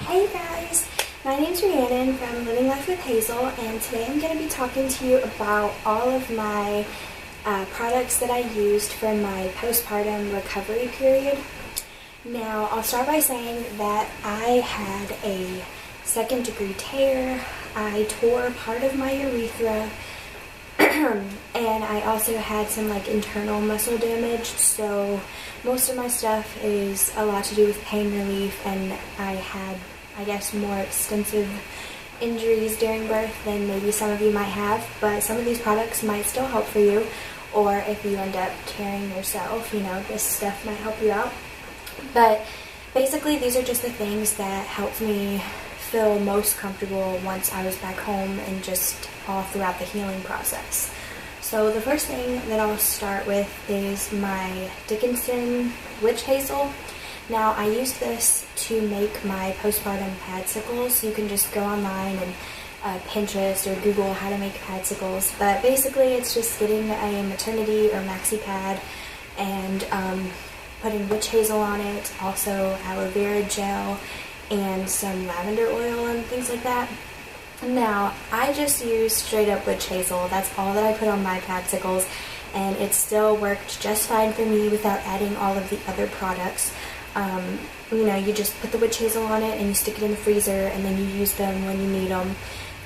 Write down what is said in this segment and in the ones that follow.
Hey guys, my name's Rhiannon from Living Life with Hazel, and today I'm going to be talking to you about all of my products that I used for my postpartum recovery period. Now, I'll start by saying that I had a second-degree tear. I tore part of my urethra, and I also had some internal muscle damage, so most of my stuff is a lot to do with pain relief, and I had, I guess, more extensive injuries during birth than maybe some of you might have, but some of these products might still help for you, or if you end up tearing yourself, this stuff might help you out. But basically, these are just the things that helped me feel most comfortable once I was back home and just all throughout the healing process. So the first thing that I'll start with is my Dickinson Witch Hazel. Now, I used this to make my postpartum padsicles. You can just go online and Pinterest or Google how to make padsicles, but basically it's just getting a maternity or maxi pad and putting witch hazel on it, also aloe vera gel and some lavender oil and things like that. Now, I just used straight up witch hazel. That's all that I put on my padsicles, and it still worked just fine for me without adding all of the other products. You just put the witch hazel on it and you stick it in the freezer, and then you use them when you need them.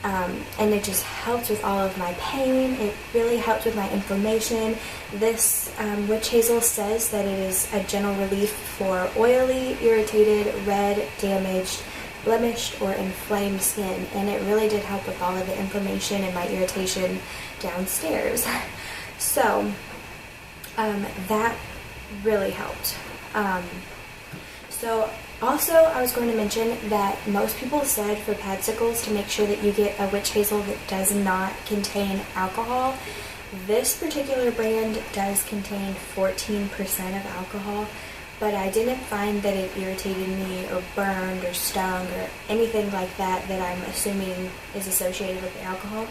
And it just helped with all of my pain. It really helped with my inflammation. This witch hazel says that it is a gentle relief for oily, irritated, red, damaged, blemished, or inflamed skin, and it really did help with all of the inflammation and my irritation downstairs. So that really helped. So also, I was going to mention that most people said for padsicles to make sure that you get a witch hazel that does not contain alcohol. This particular brand does contain 14% of alcohol, but I didn't find that it irritated me or burned or stung or anything like that I'm assuming is associated with the alcohol.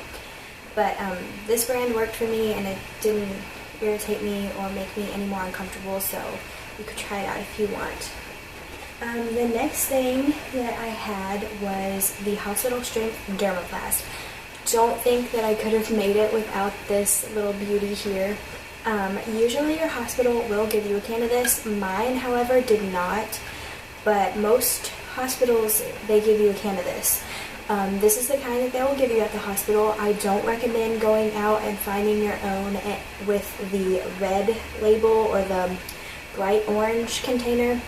But this brand worked for me, and it didn't irritate me or make me any more uncomfortable, so you could try it out if you want. The next thing that I had was the Hospital Strength Dermoplast. Don't think that I could have made it without this little beauty here. Usually your hospital will give you a can of this. Mine, however, did not, but most hospitals, they give you a can of this. This is the kind that they will give you at the hospital. I don't recommend going out and finding your own with the red label or the bright orange container,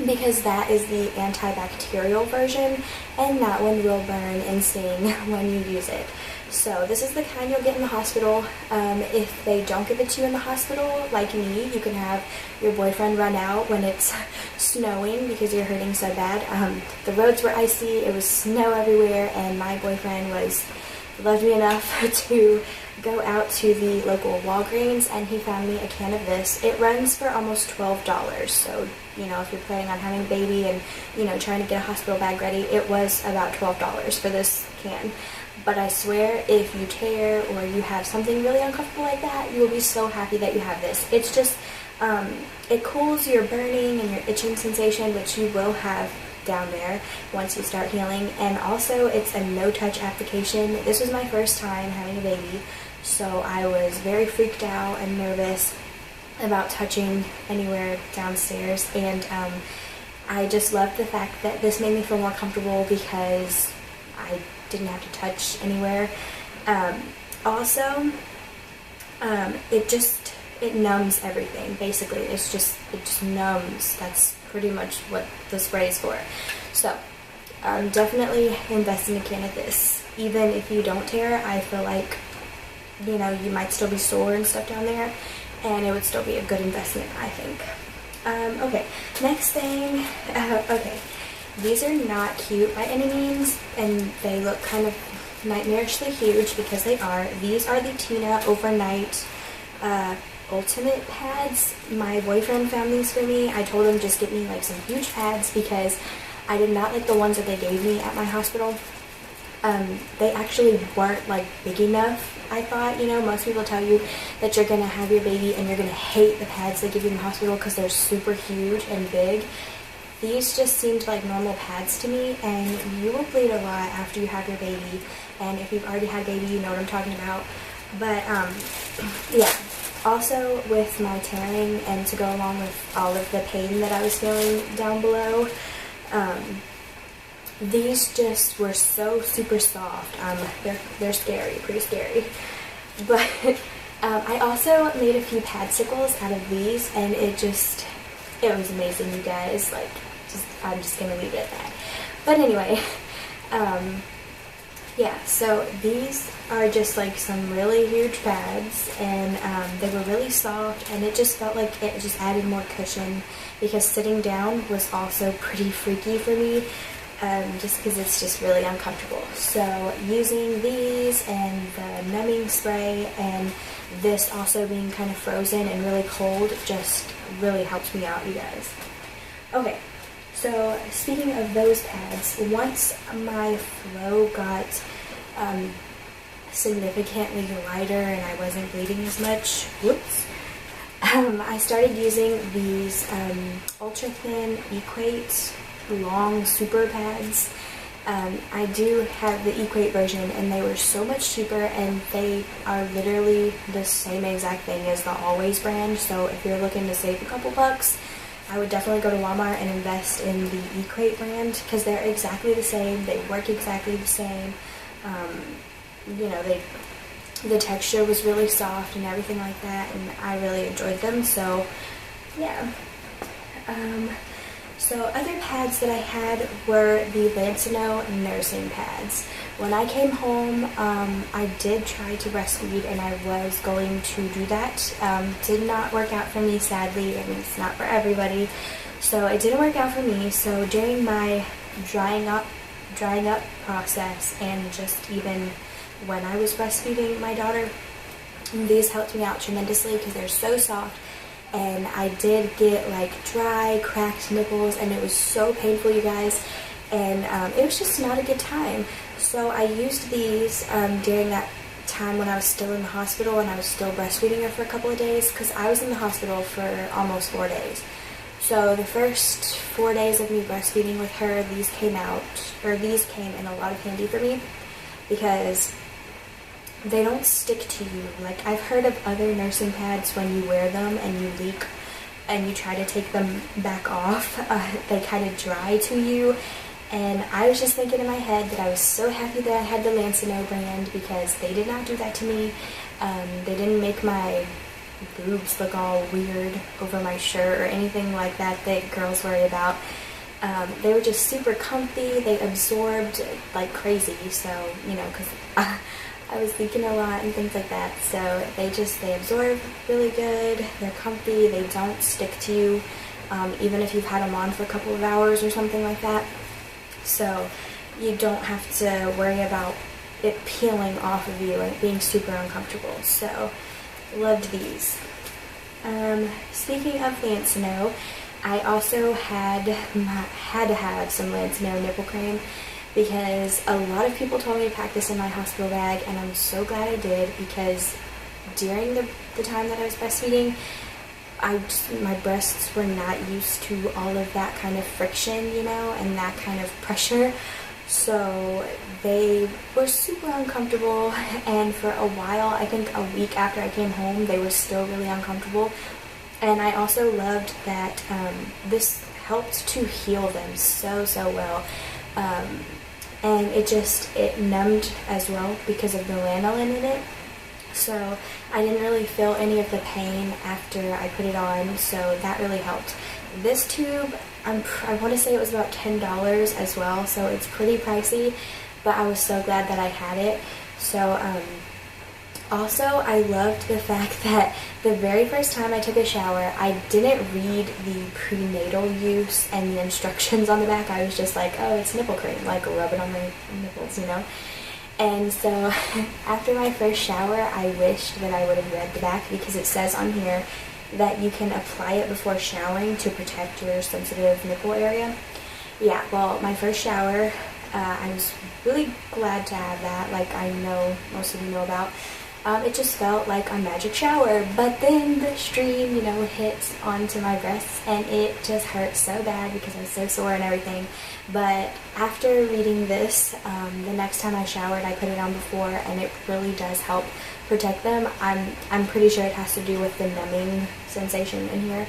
because that is the antibacterial version, and that one will burn and sting when you use it. So this is the kind you'll get in the hospital. If they don't give it to you in the hospital, like me, you can have your boyfriend run out when it's snowing because you're hurting so bad. The roads were icy, it was snow everywhere, and my boyfriend loved me enough to go out to the local Walgreens, and he found me a can of this. It runs for almost $12, so if you're planning on having a baby and trying to get a hospital bag ready, it was about $12 for this can. But I swear, if you tear or you have something really uncomfortable like that, you will be so happy that you have this. It's just, it cools your burning and your itching sensation, which you will have down there once you start healing. And also, it's a no-touch application. This was my first time having a baby, so I was very freaked out and nervous about touching anywhere downstairs. And I just loved the fact that this made me feel more comfortable because I didn't have to touch anywhere. Also, it numbs everything. Basically, it just numbs. That's pretty much what the spray is for. So, definitely invest in a can of this. Even if you don't tear, I feel like, you might still be sore and stuff down there, and it would still be a good investment, I think. Okay, next thing, these are not cute by any means, and they look kind of nightmarishly huge because they are. These are the Tina Overnight Ultimate Pads. My boyfriend found these for me. I told him just get me some huge pads because I did not like the ones that they gave me at my hospital. They actually weren't big enough, I thought. Most people tell you that you're going to have your baby and you're going to hate the pads they give you in the hospital because they're super huge and big. these just seemed like normal pads to me, and you will bleed a lot after you have your baby, and if you've already had a baby, you know what I'm talking about. But yeah, also with my tearing, and to go along with all of the pain that I was feeling down below, these just were so super soft. They're scary, pretty scary. But I also made a few padsicles out of these, and it was amazing, you guys. Like, I'm just gonna leave it at that. But anyway, yeah, so these are just like some really huge pads, and they were really soft, and it just felt like it just added more cushion, because sitting down was also pretty freaky for me, just because it's just really uncomfortable. So using these and the numbing spray and this also being kind of frozen and really cold just really helped me out, you guys. Okay, so speaking of those pads, once my flow got significantly lighter and I wasn't bleeding as much, I started using these ultra thin Equate long super pads. I do have the Equate version, and they were so much cheaper, and they are literally the same exact thing as the Always brand. So if you're looking to save a couple bucks, I would definitely go to Walmart and invest in the Equate brand, because they're exactly the same, they work exactly the same. You know, the texture was really soft and everything like that, and I really enjoyed them. So yeah. So other pads that I had were the Lancino nursing pads. When I came home, I did try to breastfeed, and I was going to do that. Did not work out for me, sadly, and it's not for everybody. So it didn't work out for me. So during my drying up process, and just even when I was breastfeeding my daughter, these helped me out tremendously, because they're so soft. And I did get like dry, cracked nipples, and it was so painful, you guys, and it was just not a good time. So I used these during that time when I was still in the hospital, and I was still breastfeeding her for a couple of days, because I was in the hospital for almost 4 days. So the first 4 days of me breastfeeding with her, these came in a lot of handy for me, because they don't stick to you. Like, I've heard of other nursing pads, when you wear them and you leak and you try to take them back off, they kind of dry to you. And I was just thinking in my head that I was so happy that I had the Lancino brand, because they did not do that to me. They didn't make my boobs look all weird over my shirt or anything like that girls worry about. They were just super comfy. They absorbed like crazy. So, you know, because I was leaking a lot and things like that, so they absorb really good, they're comfy, they don't stick to you, even if you've had them on for a couple of hours or something like that. So you don't have to worry about it peeling off of you and it being super uncomfortable. So loved these. Speaking of Lancino, I also had to have some Lancino nipple cream, because a lot of people told me to pack this in my hospital bag, and I'm so glad I did, because during the time that I was breastfeeding, my breasts were not used to all of that kind of friction, you know, and that kind of pressure. So they were super uncomfortable, and for a while, I think a week after I came home, they were still really uncomfortable. And I also loved that this helped to heal them so well. And it numbed as well because of the lanolin in it. So I didn't really feel any of the pain after I put it on, so that really helped. This tube, I want to say it was about $10 as well, so it's pretty pricey, but I was so glad that I had it. So also, I loved the fact that the very first time I took a shower, I didn't read the prenatal use and the instructions on the back. I was just like, oh, it's nipple cream, like rub it on my nipples, you know? And so after my first shower, I wished that I would have read the back, because it says on here that you can apply it before showering to protect your sensitive nipple area. Yeah, well, my first shower, I was really glad to have that, like I know most of you know about. It just felt like a magic shower. But then the stream, you know, hit onto my breasts, and it just hurt so bad because I was so sore and everything. But after reading this, the next time I showered, I put it on before, and it really does help protect them. I'm pretty sure it has to do with the numbing sensation in here.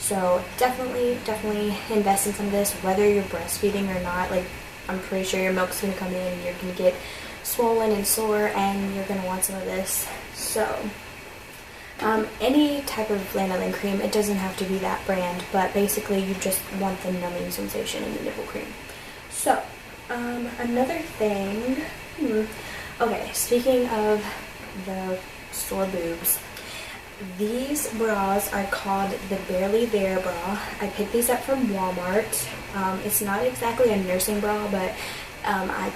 So definitely invest in some of this, whether you're breastfeeding or not. Like, I'm pretty sure your milk's gonna come in, you're gonna get swollen and sore, and you're gonna want some of this. So any type of lanolin cream, it doesn't have to be that brand, but basically you just want the numbing sensation in the nipple cream. So another thing, okay, speaking of the sore boobs, these bras are called the Barely There bra. I picked these up from Walmart. It's not exactly a nursing bra, but I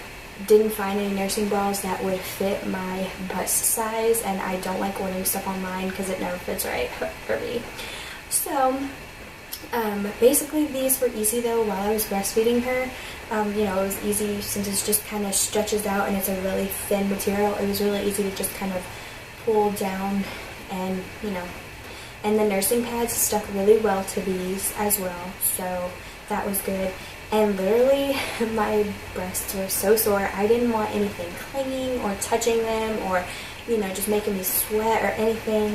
didn't find any nursing bras that would fit my bust size, and I don't like ordering stuff online because it never fits right for me. So basically these were easy though while I was breastfeeding her. You know, it was easy since it just kind of stretches out and it's a really thin material. It was really easy to just kind of pull down, and you know, and the nursing pads stuck really well to these as well, so that was good. And literally my breasts were so sore, I didn't want anything clinging or touching them, or you know, just making me sweat or anything.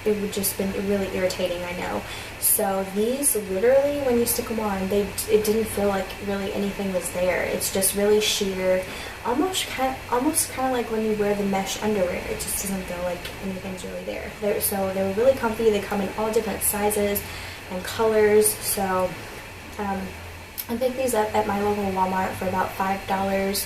It would just been really irritating, I know. So these, literally, when you stick them on, it didn't feel like really anything was there. It's just really sheer, almost kind of like when you wear the mesh underwear. It just doesn't feel like anything's really there. So they were really comfy. They come in all different sizes and colors. So I picked these up at my local Walmart for about $5.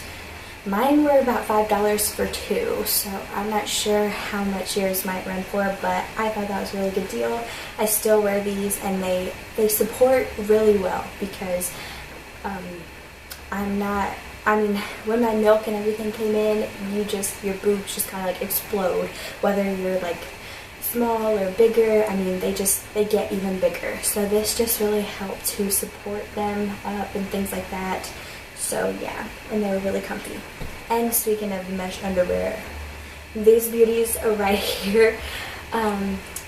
Mine were about $5 for two, so I'm not sure how much yours might run for, but I thought that was a really good deal. I still wear these, and they support really well because when my milk and everything came in, your boobs just kind of like explode, whether you're like small or bigger. I mean, they get even bigger. So this just really helped to support them up and things like that. So yeah, and they were really comfy. And speaking of mesh underwear, these beauties are right here.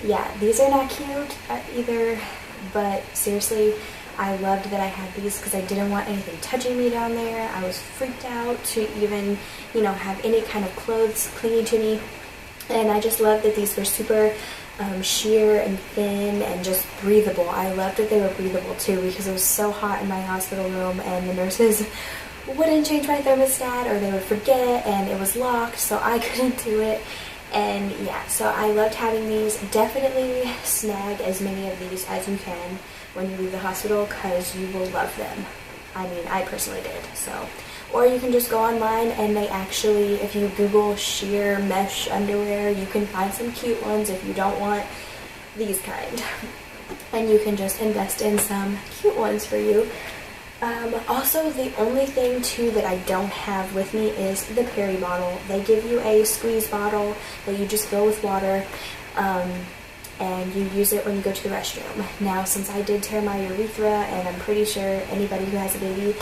Yeah, these are not cute either, but seriously, I loved that I had these because I didn't want anything touching me down there. I was freaked out to even, you know, have any kind of clothes clinging to me. And I just loved that these were super sheer and thin and just breathable. I loved that they were breathable too, because it was so hot in my hospital room and the nurses wouldn't change my thermostat, or they would forget, and it was locked, so I couldn't do it. And yeah, so I loved having these. Definitely snag as many of these as you can when you leave the hospital, because you will love them. I mean, I personally did. So, or you can just go online, and they actually, if you Google sheer mesh underwear, you can find some cute ones if you don't want these kind. And you can just invest in some cute ones for you. Also, the only thing too that I don't have with me is the Perry bottle. They give you a squeeze bottle that you just fill with water, and you use it when you go to the restroom. Now, since I did tear my urethra, and I'm pretty sure anybody who has a baby,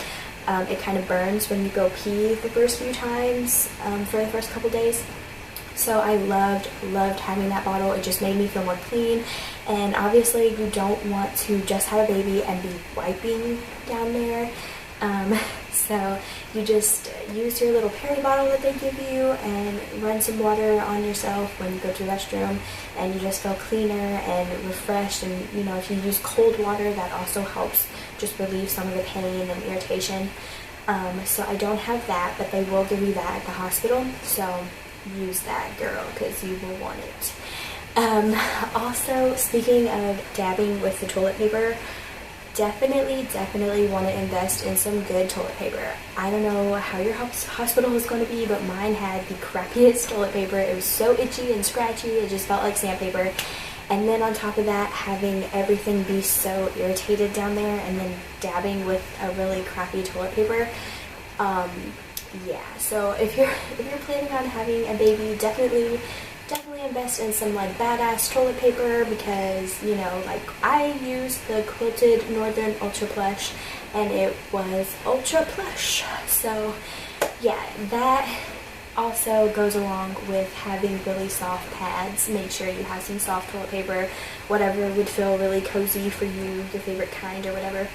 it kind of burns when you go pee the first few times for the first couple days. So I loved having that bottle. It just made me feel more clean. And obviously you don't want to just have a baby and be wiping down there. So you just use your little Perry bottle that they give you and run some water on yourself when you go to the restroom, and you just feel cleaner and refreshed. And you know, if you use cold water, that also helps just relieve some of the pain and irritation. So I don't have that, but they will give you that at the hospital. So use that, girl, because you will want it. Also, speaking of dabbing with the toilet paper, definitely want to invest in some good toilet paper. I don't know how your hospital is going to be, but mine had the crappiest toilet paper. It was so itchy and scratchy, it just felt like sandpaper. And then on top of that, having everything be so irritated down there, and then dabbing with a really crappy toilet paper. Yeah, so if you're planning on having a baby, definitely invest in some like badass toilet paper, because you know, like I used the Quilted Northern Ultra Plush, and it was ultra plush. So yeah, that also goes along with having really soft pads. Make sure you have some soft toilet paper, whatever would feel really cozy for you, your favorite kind or whatever.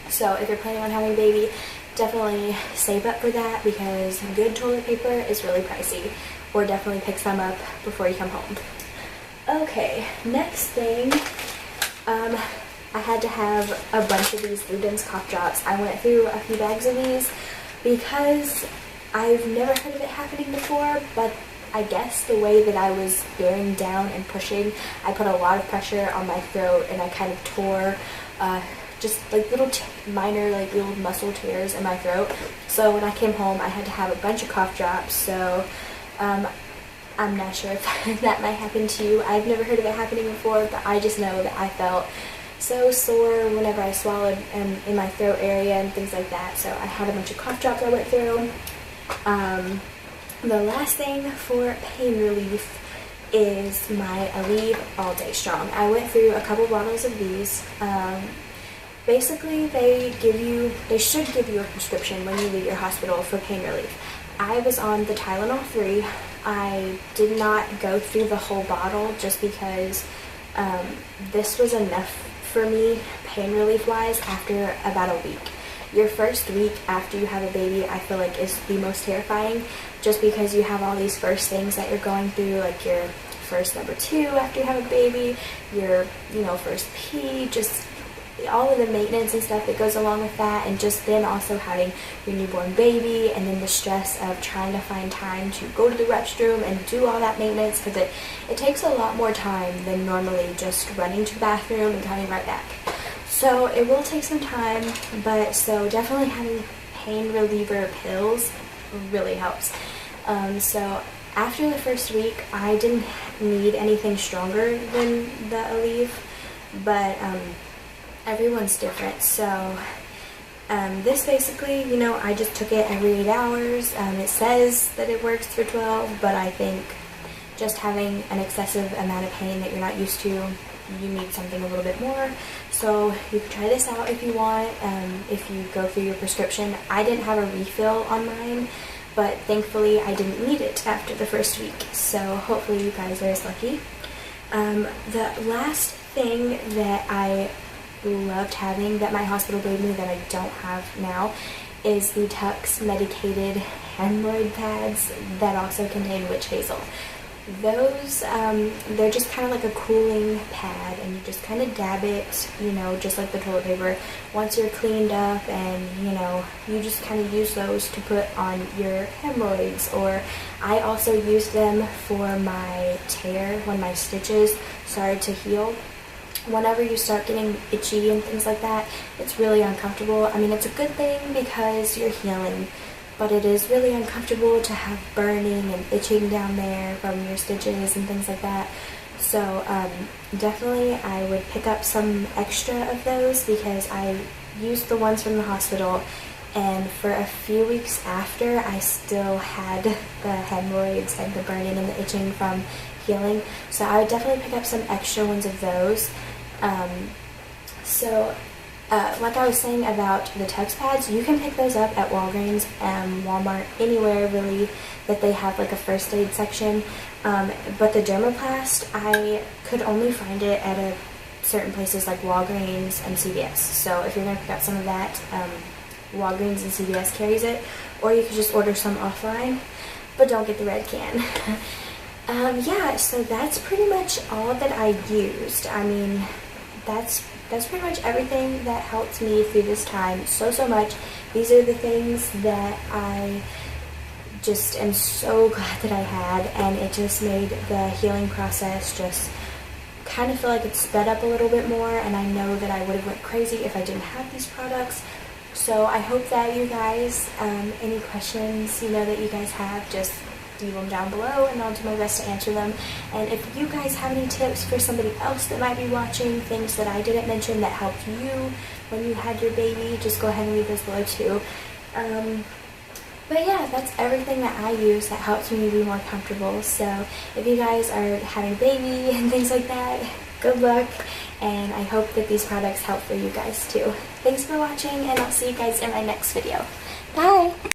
So if you're planning on having a baby, definitely save up for that because good toilet paper is really pricey. Or definitely pick some up before you come home. Okay, next thing, I had to have a bunch of these Luden's cough drops. I went through a few bags of these because I've never heard of it happening before, but I guess the way that I was bearing down and pushing, I put a lot of pressure on my throat and I kind of tore just like little minor like little muscle tears in my throat. So when I came home, I had to have a bunch of cough drops. So I'm not sure if that might happen to you. I've never heard of it happening before, but I just know that I felt so sore whenever I swallowed in my throat area and things like that. So I had a bunch of cough drops I went through. The last thing for pain relief is my Aleve All Day Strong. I went through a couple bottles of these. Basically, they should give you a prescription when you leave your hospital for pain relief. I was on the Tylenol 3. I did not go through the whole bottle just because this was enough for me pain relief wise after about a week. Your first week after you have a baby, I feel like is the most terrifying just because you have all these first things that you're going through, like your first number 2 after you have a baby, your first pee, just all of the maintenance and stuff that goes along with that, and just then also having your newborn baby, and then the stress of trying to find time to go to the restroom and do all that maintenance, because it takes a lot more time than normally just running to the bathroom and coming right back. So it will take some time, but so definitely having pain reliever pills really helps. So after the first week, I didn't need anything stronger than the Aleve, but everyone's different. So this basically, I just took it every 8 hours. It says that it works for 12, but I think just having an excessive amount of pain that you're not used to, you need something a little bit more. So you can try this out if you want, if you go through your prescription. I didn't have a refill on mine, but thankfully I didn't need it after the first week. So hopefully you guys are as lucky. The last thing that I loved having that my hospital gave me that I don't have now is the Tux medicated hemorrhoid pads that also contain witch hazel. Those, they're just kind of like a cooling pad, and you just kind of dab it, just like the toilet paper, once you're cleaned up, and, you just kind of use those to put on your hemorrhoids. Or I also used them for my tear when my stitches started to heal. Whenever you start getting itchy and things like that, it's really uncomfortable. I mean, it's a good thing because you're healing, but it is really uncomfortable to have burning and itching down there from your stitches and things like that. So definitely I would pick up some extra of those because I used the ones from the hospital, and for a few weeks after I still had the hemorrhoids and the burning and the itching from healing. So I would definitely pick up some extra ones of those. Like I was saying about the Tux pads, you can pick those up at Walgreens and Walmart, anywhere really that they have like a first aid section. But the Dermoplast, I could only find it at certain places like Walgreens and CVS. So if you're going to pick up some of that, Walgreens and CVS carries it, or you could just order some offline, but don't get the red can. Yeah, so that's pretty much all that I used. I mean, that's pretty much everything that helped me through this time so much. These are the things that I just am so glad that I had, and it just made the healing process just kind of feel like it sped up a little bit more, and I know that I would have went crazy if I didn't have these products. So I hope that you guys, any questions that you guys have, just leave them down below and I'll do my best to answer them. And if you guys have any tips for somebody else that might be watching, things that I didn't mention that helped you when you had your baby, just go ahead and leave those below too. But yeah, that's everything that I use that helps me be more comfortable. So if you guys are having a baby and things like that, good luck, and I hope that these products help for you guys too. Thanks for watching, and I'll see you guys in my next video. Bye!